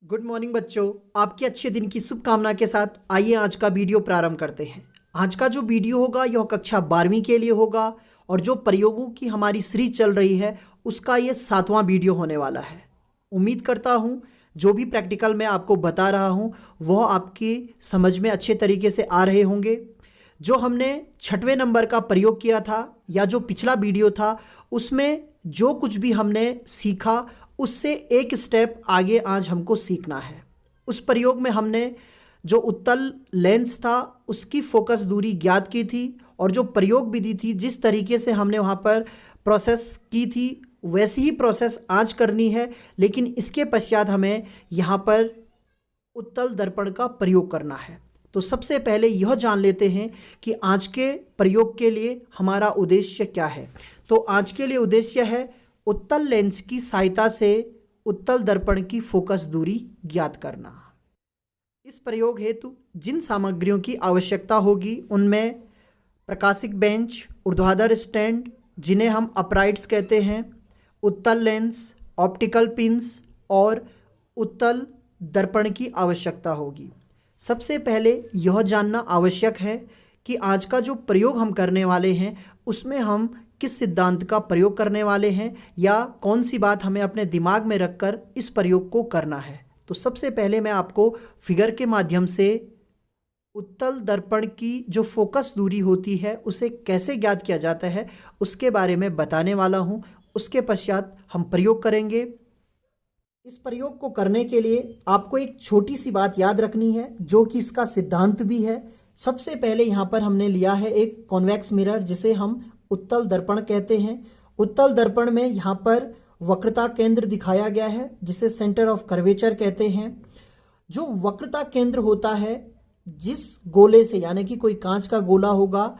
Good morning बच्चों, आपके अच्छे दिन की शुभकामना के साथ आइए आज का वीडियो प्रारंभ करते हैं। आज का जो वीडियो होगा यह कक्षा 12वीं के लिए होगा और जो प्रयोगों की हमारी सीरीज चल रही है उसका ये 7वां वीडियो होने वाला है। उम्मीद करता हूँ जो भी प्रैक्टिकल मैं आपको बता रहा हूँ वह आपकी समझ में अच्छे तरीके से आ रहे होंगे। जो हमने 6वें नंबर का प्रयोग किया था या जो पिछला वीडियो था उसमें जो कुछ भी हमने सीखा उससे एक स्टेप आगे आज हमको सीखना है। उस प्रयोग में हमने जो उत्तल लेंस था उसकी फोकस दूरी ज्ञात की थी और जो प्रयोग विधि थी जिस तरीके से हमने वहाँ पर प्रोसेस की थी वैसी ही प्रोसेस आज करनी है, लेकिन इसके पश्चात हमें यहाँ पर उत्तल दर्पण का प्रयोग करना है। तो सबसे पहले यह जान लेते हैं कि आज के प्रयोग के लिए हमारा उद्देश्य क्या है। तो आज के लिए उद्देश्य है उत्तल लेंस की सहायता से उत्तल दर्पण की फोकस दूरी ज्ञात करना। इस प्रयोग हेतु जिन सामग्रियों की आवश्यकता होगी उनमें प्रकाशिक बेंच, ऊर्ध्वाधर स्टैंड जिन्हें हम अपराइट्स कहते हैं, उत्तल लेंस, ऑप्टिकल पिंस और उत्तल दर्पण की आवश्यकता होगी। सबसे पहले यह जानना आवश्यक है कि आज का जो प्रयोग हम करने वाले हैं उसमें हम किस सिद्धांत का प्रयोग करने वाले हैं या कौन सी बात हमें अपने दिमाग में रखकर इस प्रयोग को करना है। तो सबसे पहले मैं आपको फिगर के माध्यम से उत्तल दर्पण की जो फोकस दूरी होती है उसे कैसे ज्ञात किया जाता है उसके बारे में बताने वाला हूँ। उसके पश्चात हम प्रयोग करेंगे। इस प्रयोग को करने के लिए आपको एक छोटी सी बात याद रखनी है जो कि इसका सिद्धांत भी है। सबसे पहले यहाँ पर हमने लिया है एक कॉन्वेक्स मिरर जिसे हम उत्तल दर्पण कहते हैं। उत्तल दर्पण में यहाँ पर वक्रता केंद्र दिखाया गया है जिसे सेंटर ऑफ कर्वेचर कहते हैं। जो वक्रता केंद्र होता है जिस गोले से, यानी कि कोई कांच का गोला होगा,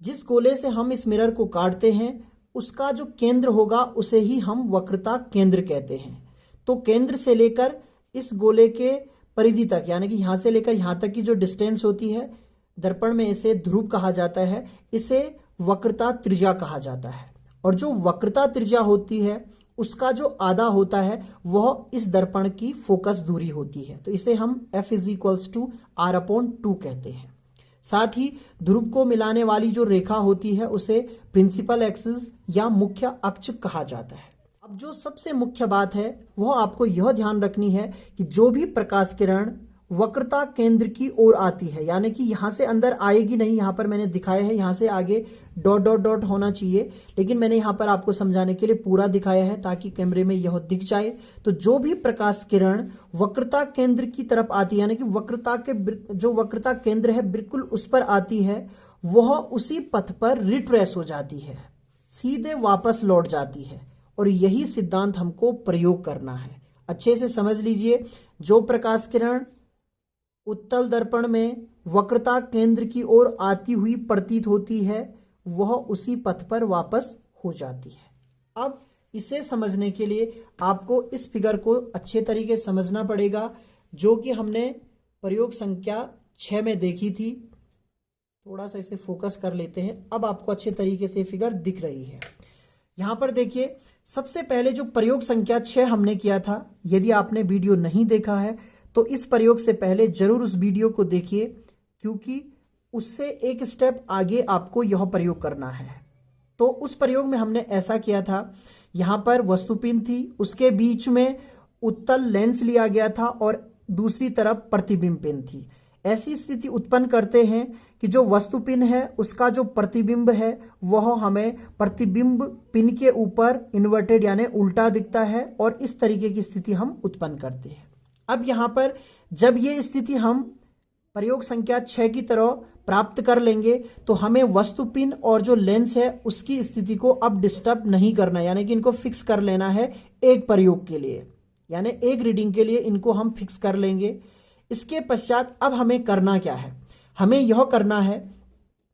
जिस गोले से हम इस मिरर को काटते हैं उसका जो केंद्र होगा उसे ही हम वक्रता केंद्र कहते हैं। तो केंद्र से लेकर इस गोले के परिधि तक, यानी कि यहाँ से लेकर यहाँ तक की जो डिस्टेंस होती है दर्पण में इसे ध्रुव कहा जाता है, इसे वक्रता त्रिज्या कहा जाता है। और जो वक्रता त्रिज्या होती है उसका जो आधा होता है वह इस दर्पण की फोकस दूरी होती है। तो इसे हम F = R/2 कहते हैं। साथ ही ध्रुव को मिलाने वाली जो रेखा होती है उसे प्रिंसिपल एक्सिस या मुख्य अक्ष कहा जाता है। अब जो सबसे मुख्य बात है वह आपको यह ध्यान रखनी है कि जो भी प्रकाश किरण वक्रता केंद्र की ओर आती है, यानी कि यहाँ से अंदर आएगी नहीं, यहाँ पर मैंने दिखाया है यहाँ से आगे डॉट डॉट डॉट होना चाहिए, लेकिन मैंने यहाँ पर आपको समझाने के लिए पूरा दिखाया है ताकि कैमरे में यह दिख जाए। तो जो भी प्रकाश किरण वक्रता केंद्र की तरफ आती है, यानी कि वक्रता के जो वक्रता केंद्र है बिल्कुल उस पर आती है, वह उसी पथ पर रिट्रेस हो जाती है, सीधे वापस लौट जाती है। और यही सिद्धांत हमको प्रयोग करना है। अच्छे से समझ लीजिए, जो प्रकाश किरण उत्तल दर्पण में वक्रता केंद्र की ओर आती हुई प्रतीत होती है वह उसी पथ पर वापस हो जाती है। अब इसे समझने के लिए आपको इस फिगर को अच्छे तरीके से समझना पड़ेगा जो कि हमने प्रयोग संख्या 6 में देखी थी। थोड़ा सा इसे फोकस कर लेते हैं। अब आपको अच्छे तरीके से फिगर दिख रही है। यहाँ पर देखिए, सबसे पहले जो प्रयोग संख्या 6 हमने किया था, यदि आपने वीडियो नहीं देखा है तो इस प्रयोग से पहले जरूर उस वीडियो को देखिए क्योंकि उससे एक स्टेप आगे आपको यह प्रयोग करना है। तो उस प्रयोग में हमने ऐसा किया था, यहाँ पर वस्तुपिंड थी, उसके बीच में उत्तल लेंस लिया गया था और दूसरी तरफ प्रतिबिंब पिन थी। ऐसी स्थिति उत्पन्न करते हैं कि जो वस्तुपिंड है उसका जो प्रतिबिंब है वह हमें प्रतिबिंब पिन के ऊपर इन्वर्टेड यानी उल्टा दिखता है और इस तरीके की स्थिति हम उत्पन्न करते हैं। अब यहाँ पर जब ये स्थिति हम प्रयोग संख्या 6 की तरह प्राप्त कर लेंगे तो हमें वस्तुपिंड और जो लेंस है उसकी स्थिति को अब डिस्टर्ब नहीं करना, यानी कि इनको फिक्स कर लेना है एक प्रयोग के लिए, यानी एक रीडिंग के लिए इनको हम फिक्स कर लेंगे। इसके पश्चात अब हमें करना क्या है, हमें यह करना है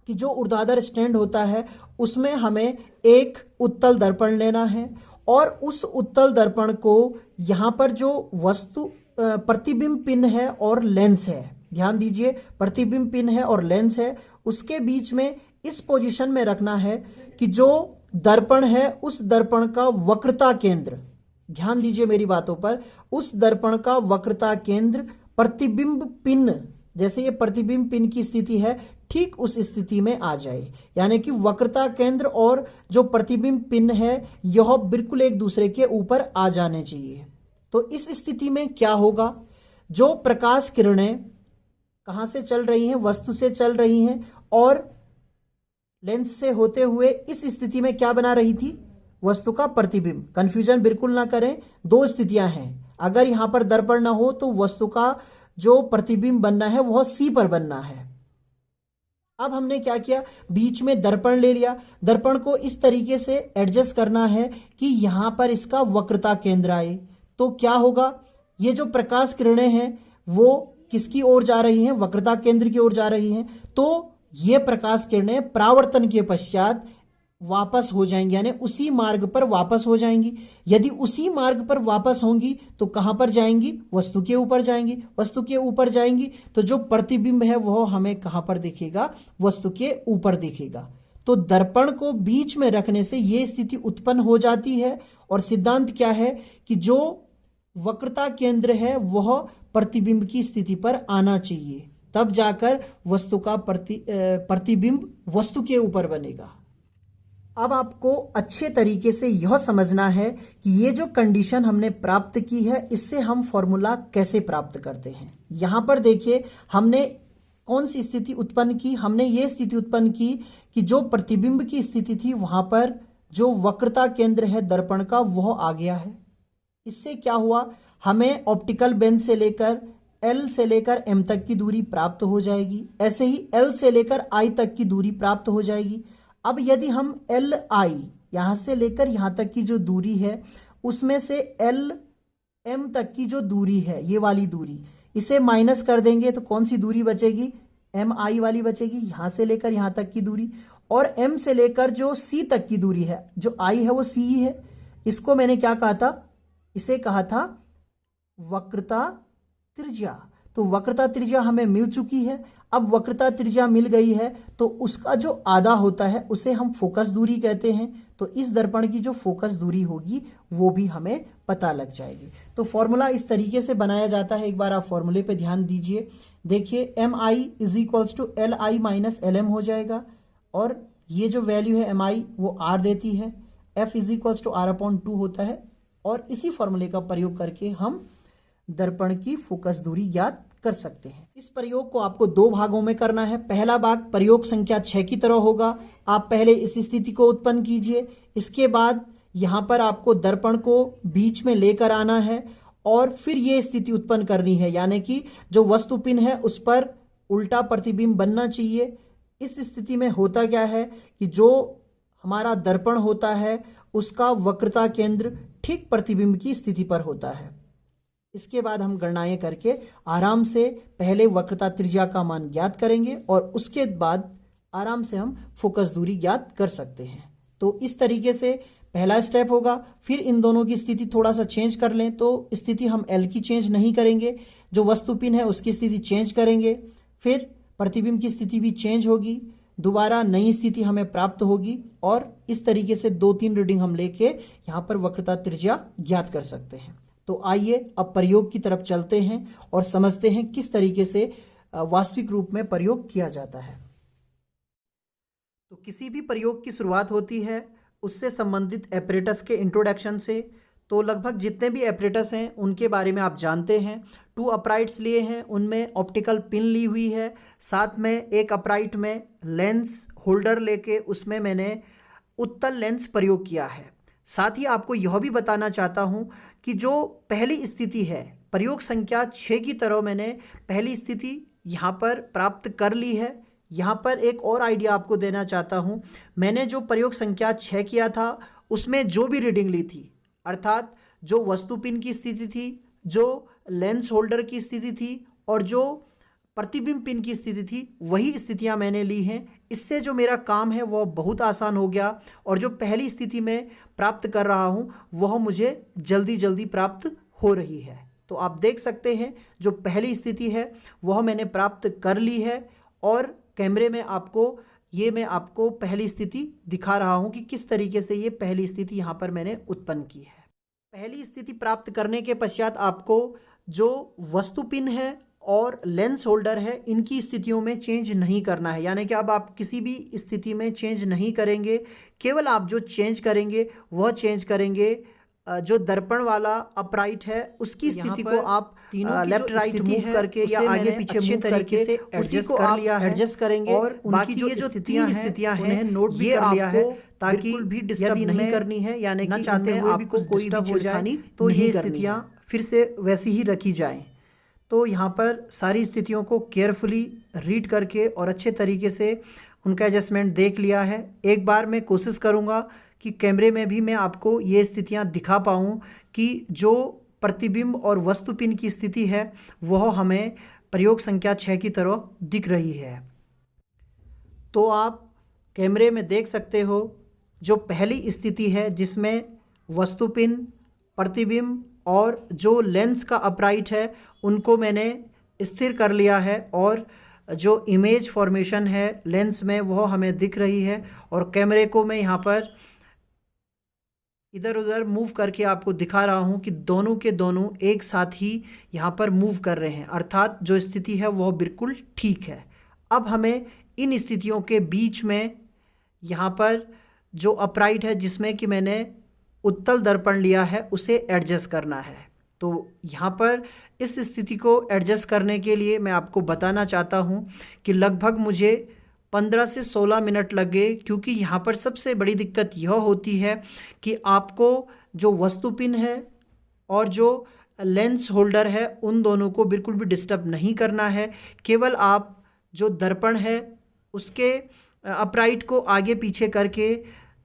कि जो ऊर्ध्वाधर स्टैंड होता है उसमें हमें एक उत्तल दर्पण लेना है और उस उत्तल दर्पण को यहाँ पर जो वस्तु प्रतिबिंब पिन है और लेंस है, ध्यान दीजिए, प्रतिबिंब पिन है और लेंस है, उसके बीच में इस पोजीशन में रखना है कि जो दर्पण है उस दर्पण का वक्रता केंद्र ध्यान दीजिए मेरी बातों पर, उस दर्पण का वक्रता केंद्र प्रतिबिंब पिन, जैसे ये प्रतिबिंब पिन की स्थिति है, ठीक उस स्थिति में आ जाए। यानी कि वक्रता केंद्र और जो प्रतिबिंब पिन है यह बिल्कुल एक दूसरे के ऊपर आ जाने चाहिए। तो इस स्थिति में क्या होगा, जो प्रकाश किरणें कहाँ से चल रही हैं, वस्तु से चल रही हैं और लेंस से होते हुए इस स्थिति में क्या बना रही थी, वस्तु का प्रतिबिंब। कंफ्यूजन बिल्कुल ना करें, दो स्थितियां हैं। अगर यहां पर दर्पण ना हो तो वस्तु का जो प्रतिबिंब बनना है वह सी पर बनना है। अब हमने क्या किया, बीच में दर्पण ले लिया। दर्पण को इस तरीके से एडजस्ट करना है कि यहां पर इसका वक्रता केंद्र आए। तो क्या होगा, ये जो प्रकाश किरणें हैं वो किसकी ओर जा रही हैं, वक्रता केंद्र की ओर जा रही हैं। तो ये प्रकाश किरणें परावर्तन के पश्चात वापस हो जाएंगी, यानी उसी मार्ग पर वापस हो जाएंगी। यदि उसी मार्ग पर वापस होंगी तो कहां पर जाएंगी, वस्तु के ऊपर जाएंगी। वस्तु के ऊपर जाएंगी तो जो प्रतिबिंब है वह हमें कहां पर दिखेगा, वस्तु के ऊपर दिखेगा। तो दर्पण को बीच में रखने से यह स्थिति उत्पन्न हो जाती है। और सिद्धांत क्या है कि जो वक्रता केंद्र है वह प्रतिबिंब की स्थिति पर आना चाहिए, तब जाकर वस्तु का प्रतिबिंब वस्तु के ऊपर बनेगा। अब आपको अच्छे तरीके से यह समझना है कि ये जो कंडीशन हमने प्राप्त की है इससे हम फॉर्मूला कैसे प्राप्त करते हैं। यहां पर देखिए हमने कौन सी स्थिति उत्पन्न की, हमने ये स्थिति उत्पन्न की कि जो प्रतिबिंब की स्थिति थी वहां पर जो वक्रता केंद्र है दर्पण का वह आ गया है। इससे क्या हुआ, हमें ऑप्टिकल बेंच से लेकर L से लेकर M तक की दूरी प्राप्त हो जाएगी। ऐसे ही L से लेकर I तक की दूरी प्राप्त हो जाएगी। अब यदि हम LI यहां से लेकर यहां तक की जो दूरी है उसमें से LM तक की जो दूरी है, ये वाली दूरी, इसे माइनस कर देंगे तो कौन सी दूरी बचेगी, MI वाली बचेगी, यहां से लेकर यहां तक की दूरी। और M से लेकर जो C तक की दूरी है, जो I है वो C है। इसको मैंने क्या कहा था, इसे कहा था वक्रता त्रिज्या। तो वक्रता त्रिज्या हमें मिल चुकी है। अब वक्रता त्रिज्या मिल गई है तो उसका जो आधा होता है उसे हम फोकस दूरी कहते हैं। तो इस दर्पण की जो फोकस दूरी होगी वो भी हमें पता लग जाएगी। तो फॉर्मूला इस तरीके से बनाया जाता है। एक बार आप फॉर्मूले पे ध्यान दीजिए। देखिए MI is equals to LI minus LM हो जाएगा और ये जो वैल्यू है MI वो R देती है। F is equals to R/2 होता है और इसी फॉर्मूले का प्रयोग करके हम दर्पण की फोकस दूरी ज्ञात कर सकते हैं। इस प्रयोग को आपको दो भागों में करना है। पहला भाग प्रयोग संख्या 6 की तरह होगा। आप पहले इस स्थिति को उत्पन्न कीजिए, इसके बाद यहां पर आपको दर्पण को बीच में लेकर आना है और फिर ये स्थिति उत्पन्न करनी है, यानी कि जो वस्तु पिन है उस पर उल्टा प्रतिबिंब बनना चाहिए। इस स्थिति में होता क्या है कि जो हमारा दर्पण होता है उसका वक्रता केंद्र ठीक प्रतिबिंब की स्थिति पर होता है। इसके बाद हम गणनाएं करके आराम से पहले वक्रता त्रिज्या का मान ज्ञात करेंगे और उसके बाद आराम से हम फोकस दूरी ज्ञात कर सकते हैं। तो इस तरीके से पहला स्टेप होगा। फिर इन दोनों की स्थिति थोड़ा सा चेंज कर लें तो स्थिति हम L की चेंज नहीं करेंगे, जो वस्तु पिन है उसकी स्थिति चेंज करेंगे, फिर प्रतिबिंब की स्थिति भी चेंज होगी, दोबारा नई स्थिति हमें प्राप्त होगी और इस तरीके से 2-3 रीडिंग हम लेके यहाँ पर वक्रता त्रिज्या ज्ञात कर सकते हैं। तो आइए अब प्रयोग की तरफ चलते हैं और समझते हैं किस तरीके से वास्तविक रूप में प्रयोग किया जाता है। तो किसी भी प्रयोग की शुरुआत होती है उससे संबंधित एपरेटस के इंट्रोडक्शन से। तो लगभग जितने भी एपरेटस हैं उनके बारे में आप जानते हैं। 2 अपराइट्स लिए हैं, उनमें ऑप्टिकल पिन ली हुई है, साथ में एक अपराइट में लेंस होल्डर लेके उसमें मैंने उत्तल लेंस प्रयोग किया है। साथ ही आपको यह भी बताना चाहता हूं कि जो पहली स्थिति है प्रयोग संख्या 6 की तरह मैंने पहली स्थिति यहाँ पर प्राप्त कर ली है। यहाँ पर एक और आइडिया आपको देना चाहता हूँ। मैंने जो प्रयोग संख्या 6 किया था उसमें जो भी रीडिंग ली थी, अर्थात जो वस्तु पिन की स्थिति थी, जो लेंस होल्डर की स्थिति थी और जो प्रतिबिंब पिन की स्थिति थी, वही स्थितियां मैंने ली हैं। इससे जो मेरा काम है वह बहुत आसान हो गया और जो पहली स्थिति में प्राप्त कर रहा हूं वह मुझे जल्दी जल्दी प्राप्त हो रही है। तो आप देख सकते हैं जो पहली स्थिति है वह मैंने प्राप्त कर ली है और कैमरे में मैं आपको पहली स्थिति दिखा रहा हूं कि किस तरीके से ये पहली स्थिति यहाँ पर मैंने उत्पन्न की है। पहली स्थिति प्राप्त करने के पश्चात आपको जो वस्तु पिन है और लेंस होल्डर है इनकी स्थितियों में चेंज नहीं करना है, यानी कि अब आप किसी भी स्थिति में चेंज नहीं करेंगे। केवल आप जो चेंज करेंगे वह चेंज करेंगे जो दर्पण वाला अपराइट है उसकी स्थिति को आप लेफ्ट राइट मूव करके या आगे पीछे मूव करके से एडजस्ट कर लिया है, एडजस्ट करेंगे। और बाकी जो स्थितियां हैं उन्हें नोट भी कर लिया है ताकि भी डिस्टर्ब नहीं करनी है, यानी कि चाहते हुए भी कोई डिस्टर्ब हो जाए तो ये स्थितियां फिर से वैसी ही रखी जाएं। तो यहाँ पर सारी स्थितियों को केयरफुली रीड करके और अच्छे तरीके से उनका एडजस्टमेंट देख लिया है। एक बार मैं कोशिश करूँगा कि कैमरे में भी मैं आपको ये स्थितियाँ दिखा पाऊँ कि जो प्रतिबिंब और वस्तु पिन की स्थिति है वह हमें प्रयोग संख्या 6 की तरह दिख रही है। तो आप कैमरे में देख सकते हो जो पहली स्थिति है जिसमें वस्तु पिन, प्रतिबिंब और जो लेंस का अपराइट है उनको मैंने स्थिर कर लिया है और जो इमेज फॉर्मेशन है लेंस में वह हमें दिख रही है। और कैमरे को मैं यहाँ पर इधर उधर मूव करके आपको दिखा रहा हूँ कि दोनों के दोनों एक साथ ही यहाँ पर मूव कर रहे हैं, अर्थात जो स्थिति है वह बिल्कुल ठीक है। अब हमें इन स्थितियों के बीच में यहाँ पर जो अपराइट है जिसमें कि मैंने उत्तल दर्पण लिया है उसे एडजस्ट करना है। तो यहाँ पर इस स्थिति को एडजस्ट करने के लिए मैं आपको बताना चाहता हूँ कि लगभग मुझे 15 से 16 मिनट लगे, क्योंकि यहाँ पर सबसे बड़ी दिक्कत यह होती है कि आपको जो वस्तु पिन है और जो लेंस होल्डर है उन दोनों को बिल्कुल भी डिस्टर्ब नहीं करना है। केवल आप जो दर्पण है उसके अपराइट को आगे पीछे करके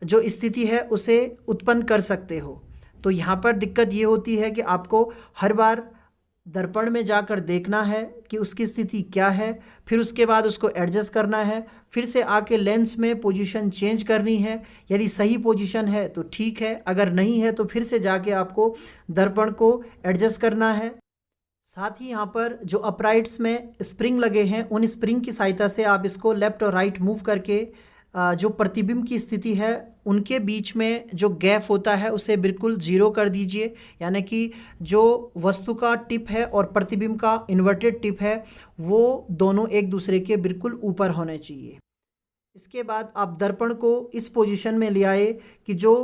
जो स्थिति है उसे उत्पन्न कर सकते हो। तो यहाँ पर दिक्कत ये होती है कि आपको हर बार दर्पण में जाकर देखना है कि उसकी स्थिति क्या है, फिर उसके बाद उसको एडजस्ट करना है, फिर से आके लेंस में पोजीशन चेंज करनी है। यदि सही पोजीशन है तो ठीक है, अगर नहीं है तो फिर से जाके आपको दर्पण को एडजस्ट करना है। साथ ही यहाँ पर जो अपराइट्स में स्प्रिंग लगे हैं उन स्प्रिंग की सहायता से आप इसको लेफ़्ट और राइट मूव करके जो प्रतिबिंब की स्थिति है उनके बीच में जो गैप होता है उसे बिल्कुल ज़ीरो कर दीजिए, यानी कि जो वस्तु का टिप है और प्रतिबिंब का इन्वर्टेड टिप है वो दोनों एक दूसरे के बिल्कुल ऊपर होने चाहिए। इसके बाद आप दर्पण को इस पोजीशन में ले आए कि जो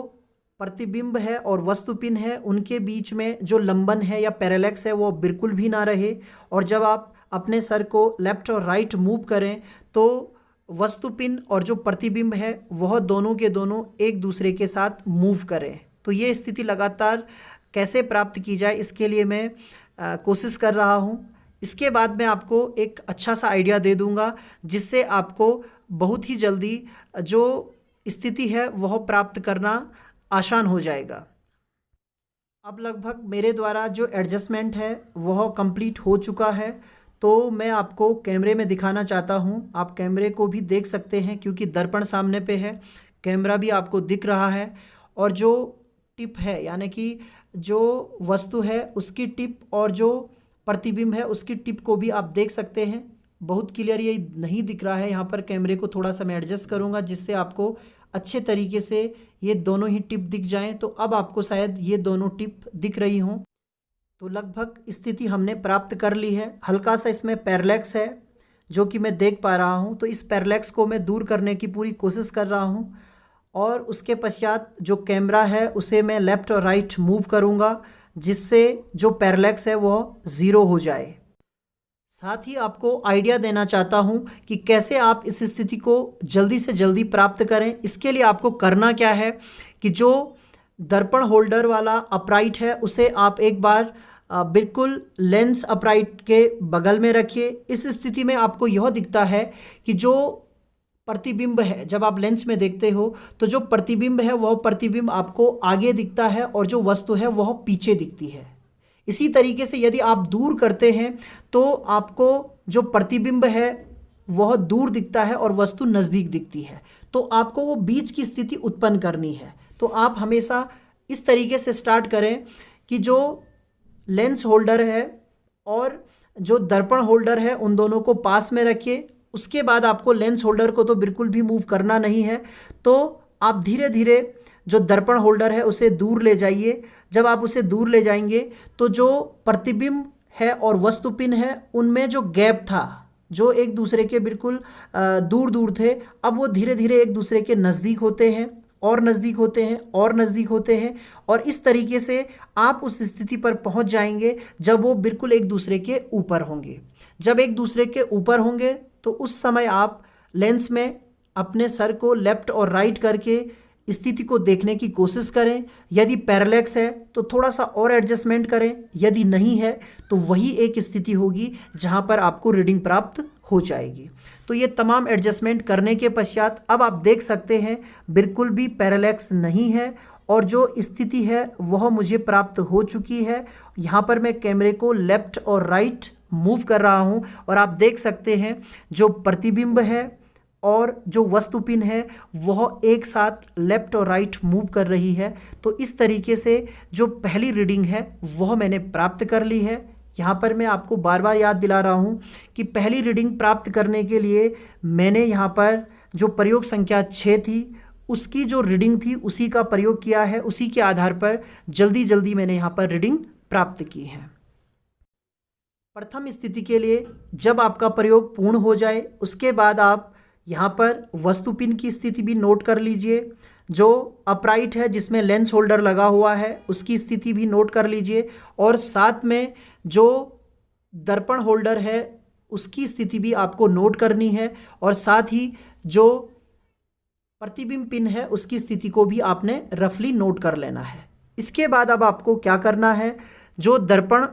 प्रतिबिंब है और वस्तु पिन है उनके बीच में जो लंबन है या पैरेलैक्स है वो बिल्कुल भी ना रहे। और जब आप अपने सर को लेफ़्ट और राइट मूव करें तो वस्तु पिन और जो प्रतिबिंब है वह दोनों के दोनों एक दूसरे के साथ मूव करें। तो ये स्थिति लगातार कैसे प्राप्त की जाए इसके लिए मैं कोशिश कर रहा हूँ। इसके बाद मैं आपको एक अच्छा सा आइडिया दे दूँगा जिससे आपको बहुत ही जल्दी जो स्थिति है वह प्राप्त करना आसान हो जाएगा। अब लगभग मेरे द्वारा जो एडजस्टमेंट है वह कंप्लीट हो चुका है, तो मैं आपको कैमरे में दिखाना चाहता हूं। आप कैमरे को भी देख सकते हैं क्योंकि दर्पण सामने पे है, कैमरा भी आपको दिख रहा है। और जो टिप है यानी कि जो वस्तु है उसकी टिप और जो प्रतिबिंब है उसकी टिप को भी आप देख सकते हैं। बहुत क्लियर ये नहीं दिख रहा है, यहाँ पर कैमरे को थोड़ा सा मैं एडजस्ट करूँगा जिससे आपको अच्छे तरीके से ये दोनों ही टिप दिख जाएं। तो अब आपको शायद ये दोनों टिप दिख रही हों। तो लगभग स्थिति हमने प्राप्त कर ली है। हल्का सा इसमें पैरेलैक्स है जो कि मैं देख पा रहा हूँ, तो इस पैरेलैक्स को मैं दूर करने की पूरी कोशिश कर रहा हूँ। और उसके पश्चात जो कैमरा है उसे मैं लेफ़्ट और राइट मूव करूँगा जिससे जो पैरेलैक्स है वह ज़ीरो हो जाए। साथ ही आपको आइडिया देना चाहता हूं कि कैसे आप इस स्थिति को जल्दी से जल्दी प्राप्त करें। इसके लिए आपको करना क्या है कि जो दर्पण होल्डर वाला अपराइट है उसे आप एक बार बिल्कुल लेंस अपराइट के बगल में रखिए। इस स्थिति में आपको यह दिखता है कि जो प्रतिबिंब है, जब आप लेंस में देखते हो तो जो प्रतिबिंब है वह प्रतिबिंब आपको आगे दिखता है और जो वस्तु है वह पीछे दिखती है। इसी तरीके से यदि आप दूर करते हैं तो आपको जो प्रतिबिंब है वह दूर दिखता है और वस्तु नज़दीक दिखती है। तो आपको वो बीच की स्थिति उत्पन्न करनी है। तो आप हमेशा इस तरीके से स्टार्ट करें कि जो लेंस होल्डर है और जो दर्पण होल्डर है उन दोनों को पास में रखिए। उसके बाद आपको लेंस होल्डर को तो बिल्कुल भी मूव करना नहीं है, तो आप धीरे धीरे जो दर्पण होल्डर है उसे दूर ले जाइए। जब आप उसे दूर ले जाएंगे तो जो प्रतिबिंब है और वस्तुपिन है उनमें जो गैप था, जो एक दूसरे के बिल्कुल दूर दूर थे, अब वो धीरे धीरे एक दूसरे के नज़दीक होते हैं और नज़दीक होते हैं और नज़दीक होते हैं, और इस तरीके से आप उस स्थिति पर पहुंच जाएंगे जब वो बिल्कुल एक दूसरे के ऊपर होंगे। जब एक दूसरे के ऊपर होंगे तो उस समय आप लेंस में अपने सर को लेफ्ट और राइट करके स्थिति को देखने की कोशिश करें। यदि पैरेलैक्स है तो थोड़ा सा और एडजस्टमेंट करें, यदि नहीं है तो वही एक स्थिति होगी जहां पर आपको रीडिंग प्राप्त हो जाएगी। तो ये तमाम एडजस्टमेंट करने के पश्चात अब आप देख सकते हैं बिल्कुल भी पैरेलैक्स नहीं है और जो स्थिति है वह मुझे प्राप्त हो चुकी है। यहाँ पर मैं कैमरे को लेफ्ट और राइट मूव कर रहा हूँ और आप देख सकते हैं जो प्रतिबिंब है और जो वस्तुपिन है वह एक साथ लेफ्ट और राइट मूव कर रही है। तो इस तरीके से जो पहली रीडिंग है वह मैंने प्राप्त कर ली है। यहाँ पर मैं आपको बार बार याद दिला रहा हूँ कि पहली रीडिंग प्राप्त करने के लिए मैंने यहाँ पर जो प्रयोग संख्या 6 थी उसकी जो रीडिंग थी उसी का प्रयोग किया है। उसी के आधार पर जल्दी जल्दी मैंने यहाँ पर रीडिंग प्राप्त की है। प्रथम स्थिति के लिए जब आपका प्रयोग पूर्ण हो जाए उसके बाद आप यहाँ पर वस्तुपिन की स्थिति भी नोट कर लीजिए। जो अपराइट है जिसमें लेंस होल्डर लगा हुआ है उसकी स्थिति भी नोट कर लीजिए, और साथ में जो दर्पण होल्डर है उसकी स्थिति भी आपको नोट करनी है, और साथ ही जो प्रतिबिंब पिन है उसकी स्थिति को भी आपने रफली नोट कर लेना है। इसके बाद अब आपको क्या करना है, जो दर्पण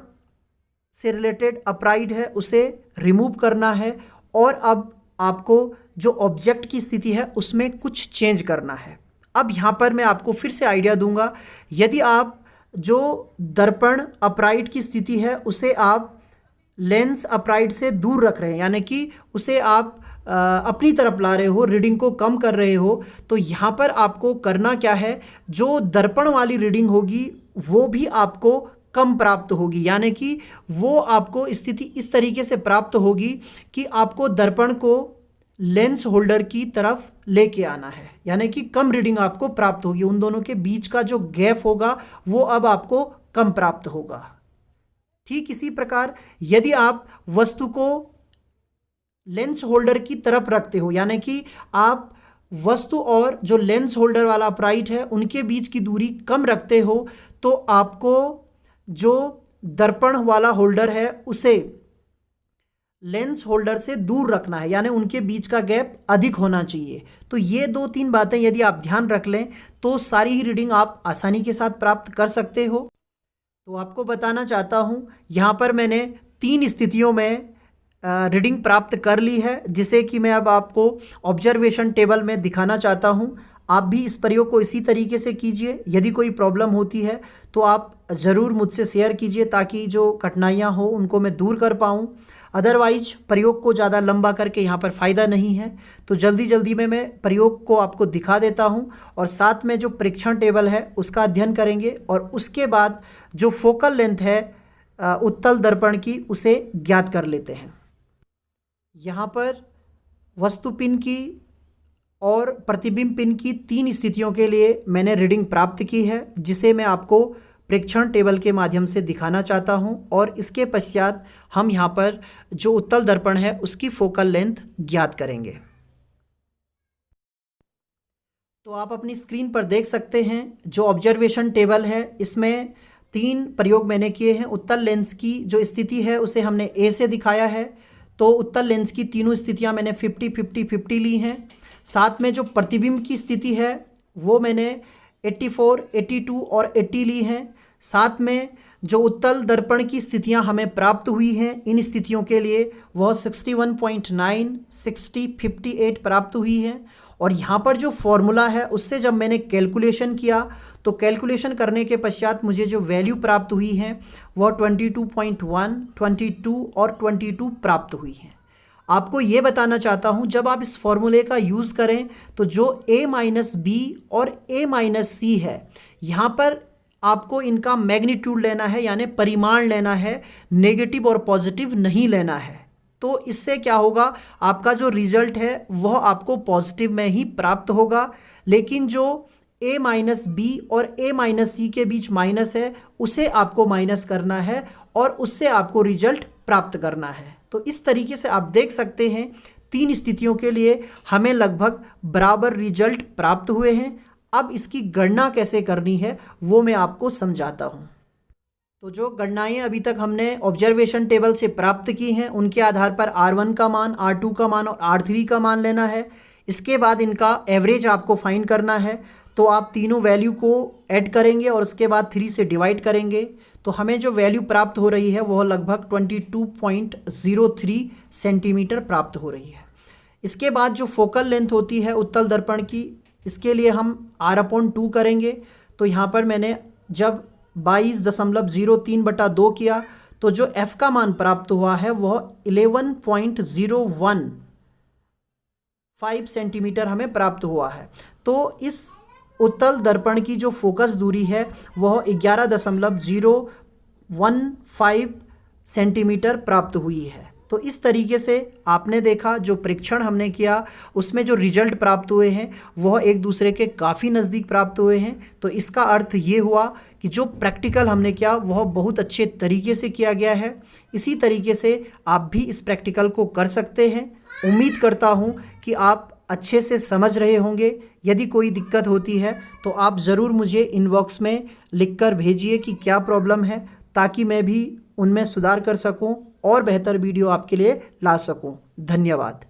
से रिलेटेड अपराइट है उसे रिमूव करना है, और अब आपको जो ऑब्जेक्ट की स्थिति है उसमें कुछ चेंज करना है। अब यहाँ पर मैं आपको फिर से आइडिया दूंगा, यदि आप जो दर्पण अपराइट की स्थिति है उसे आप लेंस अपराइट से दूर रख रहे हैं, यानी कि उसे आप अपनी तरफ ला रहे हो, रीडिंग को कम कर रहे हो, तो यहाँ पर आपको करना क्या है, जो दर्पण वाली रीडिंग होगी वो भी आपको कम प्राप्त होगी, यानी कि वो आपको स्थिति इस तरीके से प्राप्त होगी कि आपको दर्पण को लेंस होल्डर की तरफ लेके आना है, यानी कि कम रीडिंग आपको प्राप्त होगी। उन दोनों के बीच का जो गैप होगा वो अब आपको कम प्राप्त होगा। ठीक इसी प्रकार यदि आप वस्तु को लेंस होल्डर की तरफ रखते हो, यानी कि आप वस्तु और जो लेंस होल्डर वाला अपराइट है उनके बीच की दूरी कम रखते हो, तो आपको जो दर्पण वाला होल्डर है उसे लेंस होल्डर से दूर रखना है, यानी उनके बीच का गैप अधिक होना चाहिए। तो ये 2-3 बातें यदि आप ध्यान रख लें तो सारी ही रीडिंग आप आसानी के साथ प्राप्त कर सकते हो। तो आपको बताना चाहता हूँ यहाँ पर मैंने 3 स्थितियों में रीडिंग प्राप्त कर ली है, जिसे कि मैं अब आपको ऑब्जर्वेशन टेबल में दिखाना चाहता हूँ। आप भी इस प्रयोग को इसी तरीके से कीजिए। यदि कोई प्रॉब्लम होती है तो आप ज़रूर मुझसे शेयर कीजिए ताकि जो कठिनाइयाँ हो उनको मैं दूर कर पाऊँ। अदरवाइज प्रयोग को ज़्यादा लंबा करके यहाँ पर फ़ायदा नहीं है। तो जल्दी जल्दी में मैं प्रयोग को आपको दिखा देता हूँ और साथ में जो परीक्षण टेबल है उसका अध्ययन करेंगे, और उसके बाद जो फोकल लेंथ है उत्तल दर्पण की उसे ज्ञात कर लेते हैं। यहाँ पर वस्तु पिन की और प्रतिबिंब पिन की 3 स्थितियों के लिए मैंने रीडिंग प्राप्त की है, जिसे मैं आपको प्रेक्षण टेबल के माध्यम से दिखाना चाहता हूं, और इसके पश्चात हम यहाँ पर जो उत्तल दर्पण है उसकी फोकल लेंथ ज्ञात करेंगे। तो आप अपनी स्क्रीन पर देख सकते हैं जो ऑब्जर्वेशन टेबल है इसमें 3 प्रयोग मैंने किए हैं। उत्तल लेंस की जो स्थिति है उसे हमने ए से दिखाया है, तो उत्तल लेंस की तीनों स्थितियां मैंने 50-50-50 ली हैं। साथ में जो प्रतिबिंब की स्थिति है वो मैंने 84, 82 और 80 ली हैं। साथ में जो उत्तल दर्पण की स्थितियां हमें प्राप्त हुई हैं इन स्थितियों के लिए वह 61.9, 60, 58 प्राप्त हुई है। और यहाँ पर जो फॉर्मूला है उससे जब मैंने कैलकुलेशन किया तो कैलकुलेशन करने के पश्चात मुझे जो वैल्यू प्राप्त हुई है वह 22.1, 22 और 22 प्राप्त हुई है। आपको ये बताना चाहता हूँ जब आप इस फॉर्मूले का यूज़ करें तो जो A-B और A-C है यहाँ पर आपको इनका मैग्नीट्यूड लेना है, यानी परिमाण लेना है, नेगेटिव और पॉजिटिव नहीं लेना है। तो इससे क्या होगा, आपका जो रिजल्ट है वह आपको पॉजिटिव में ही प्राप्त होगा। लेकिन जो ए माइनस बी और ए माइनस सी के बीच माइनस है, उसे आपको माइनस करना है और उससे आपको रिजल्ट प्राप्त करना है। तो इस तरीके से आप देख सकते हैं 3 स्थितियों के लिए हमें लगभग बराबर रिजल्ट प्राप्त हुए हैं। अब इसकी गणना कैसे करनी है वो मैं आपको समझाता हूँ। तो जो गणनाएं अभी तक हमने ऑब्जर्वेशन टेबल से प्राप्त की हैं उनके आधार पर R1 का मान, R2 का मान और R3 का मान लेना है। इसके बाद इनका एवरेज आपको फाइंड करना है। तो आप तीनों वैल्यू को ऐड करेंगे और उसके बाद 3 से डिवाइड करेंगे तो हमें जो वैल्यू प्राप्त हो रही है वह लगभग 22.03 सेंटीमीटर प्राप्त हो रही है। इसके बाद जो फोकल लेंथ होती है उत्तल दर्पण की, इसके लिए हम R/2 करेंगे। तो यहाँ पर मैंने जब 22.03/2 किया तो जो f का मान प्राप्त हुआ है वह 11.015 सेंटीमीटर हमें प्राप्त हुआ है। तो इस उत्तल दर्पण की जो फोकस दूरी है वह 11.015 सेंटीमीटर प्राप्त हुई है। तो इस तरीके से आपने देखा जो परीक्षण हमने किया उसमें जो रिजल्ट प्राप्त हुए हैं वह एक दूसरे के काफ़ी नज़दीक प्राप्त हुए हैं। तो इसका अर्थ ये हुआ कि जो प्रैक्टिकल हमने किया वह बहुत अच्छे तरीके से किया गया है। इसी तरीके से आप भी इस प्रैक्टिकल को कर सकते हैं। उम्मीद करता हूँ कि आप अच्छे से समझ रहे होंगे। यदि कोई दिक्कत होती है तो आप ज़रूर मुझे इनबॉक्स में लिखकर भेजिए कि क्या प्रॉब्लम है, ताकि मैं भी उनमें सुधार कर सकूं और बेहतर वीडियो आपके लिए ला सकूं। धन्यवाद।